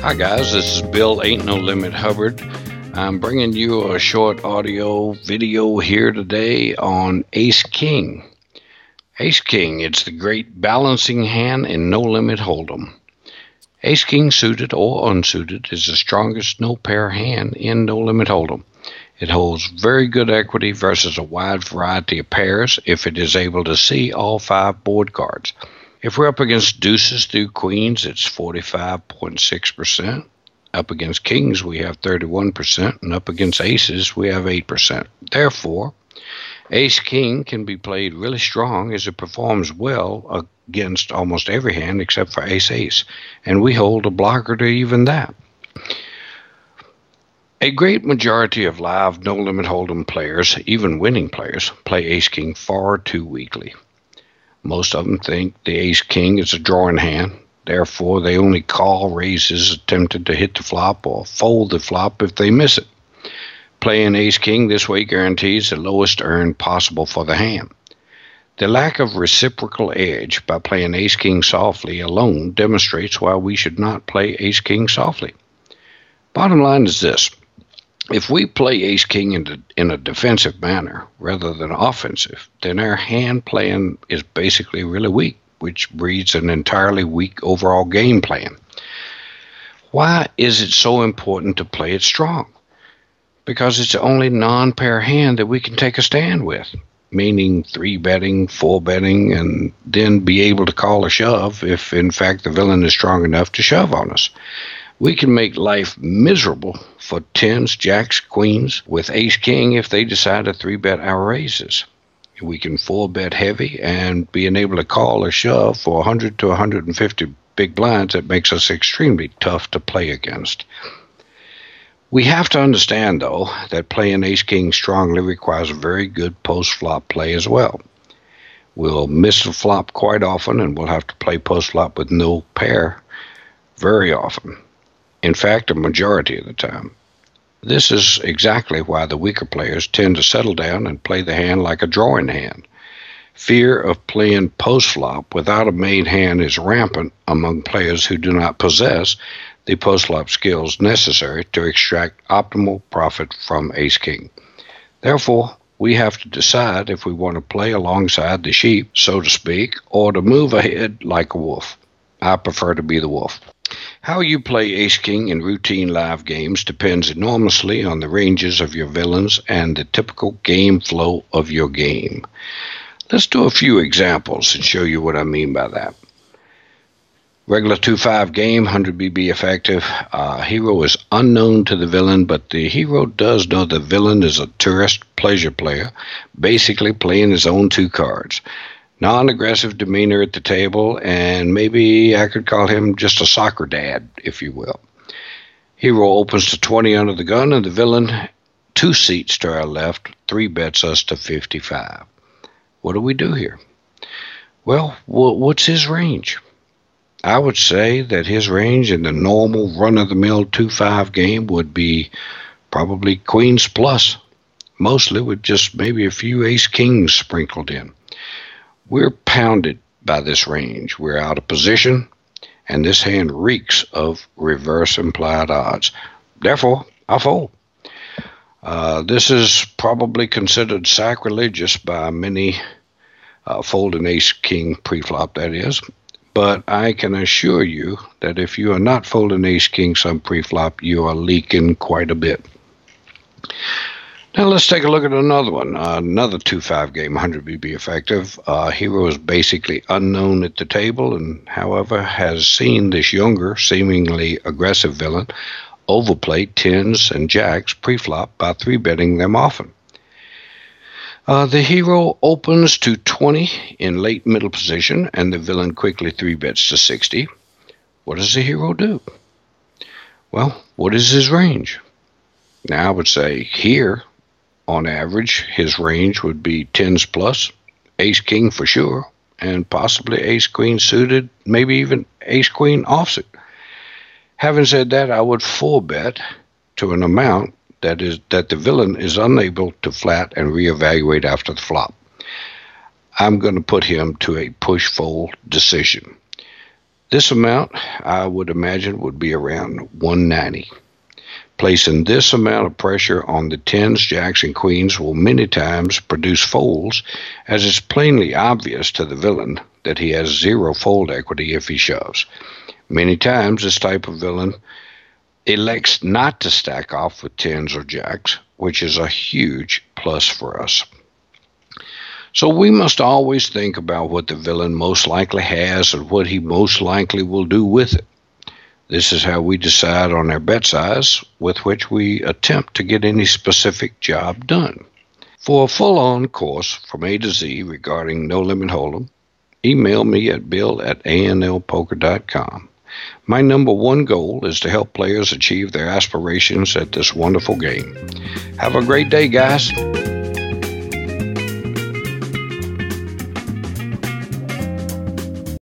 Hi guys, this is Bill Ain't No Limit Hubbard. I'm bringing you a short audio video here today on Ace King. Ace King, it's the great balancing hand in No Limit Holdem. Ace King suited or unsuited is the strongest no-pair hand in No Limit Holdem. It holds very good equity versus a wide variety of pairs if it is able to see all 5 board cards. If we're up against deuces through queens, it's 45.6%. Up against kings, we have 31%, and up against aces, we have 8%. Therefore, Ace King can be played really strong as it performs well against almost every hand except for Ace Ace, and we hold a blocker to even that. A great majority of live No Limit Holdem players, even winning players, play Ace King far too weakly. Most of them think the Ace King is a drawing hand. Therefore, they only call raises attempted to hit the flop or fold the flop if they miss it. Playing Ace King this way guarantees the lowest earn possible for the hand. The lack of reciprocal edge by playing Ace King softly alone demonstrates why we should not play Ace King softly. Bottom line is this. If we play Ace King in a defensive manner rather than offensive, then our hand plan is basically really weak, which breeds an entirely weak overall game plan. Why is it so important to play it strong? Because it's the only non-pair hand that we can take a stand with, meaning 3-betting, 4-betting, and then be able to call a shove if in fact the villain is strong enough to shove on us. We can make life miserable for tens, jacks, queens with Ace King if they decide to 3-bet our raises. We can 4-bet heavy and being able to call a shove for 100 to 150 big blinds that makes us extremely tough to play against. We have to understand, though, that playing Ace King strongly requires a very good post-flop play as well. We'll miss the flop quite often, and we'll have to play post-flop with no pair very often. In fact, a majority of the time. This is exactly why the weaker players tend to settle down and play the hand like a drawing hand. Fear of playing post-flop without a made hand is rampant among players who do not possess the post-flop skills necessary to extract optimal profit from Ace King. Therefore, we have to decide if we want to play alongside the sheep, so to speak, or to move ahead like a wolf. I prefer to be the wolf. How you play Ace King in routine live games depends enormously on the ranges of your villains and the typical game flow of your game. Let's do a few examples and show you what I mean by that. Regular 2-5 game, 100 BB effective. Hero is unknown to the villain, but the hero does know the villain is a tourist pleasure player, basically playing his own 2 cards. Non-aggressive demeanor at the table, and maybe I could call him just a soccer dad, if you will. Hero opens to 20 under the gun, and the villain, 2 seats to our left, 3-bets us to 55. What do we do here? Well, what's his range? I would say that his range in the normal run-of-the-mill 2-5 game would be probably queens plus, mostly with just maybe a few Ace Kings sprinkled in. We're pounded by this range. We're out of position, and this hand reeks of reverse implied odds. Therefore, I fold. This is probably considered sacrilegious by many, folding Ace King preflop, that is. But I can assure you that if you are not folding Ace King some preflop, you are leaking quite a bit. Now let's take a look at another one. Another 2-5 game, 100 BB effective. Hero is basically unknown at the table, and however has seen this younger, seemingly aggressive villain overplay tens and jacks preflop by 3-betting them often. The hero opens to 20 in late middle position, and the villain quickly 3-bets to 60. What does the hero do? Well, what is his range? Now I would say here, on average, his range would be tens plus, Ace King for sure, and possibly Ace Queen suited, maybe even Ace Queen offsuit. Having said that, I would 4-bet to an amount that the villain is unable to flat and reevaluate after the flop. I'm going to put him to a push-fold decision. This amount, I would imagine, would be around 190. Placing this amount of pressure on the tens, jacks, and queens will many times produce folds, as it's plainly obvious to the villain that he has zero fold equity if he shoves. Many times this type of villain elects not to stack off with tens or jacks, which is a huge plus for us. So we must always think about what the villain most likely has and what he most likely will do with it. This is how we decide on our bet size with which we attempt to get any specific job done. For a full-on course from A to Z regarding No Limit Holdem, email me at bill@anlpoker.com. My number one goal is to help players achieve their aspirations at this wonderful game. Have a great day, guys.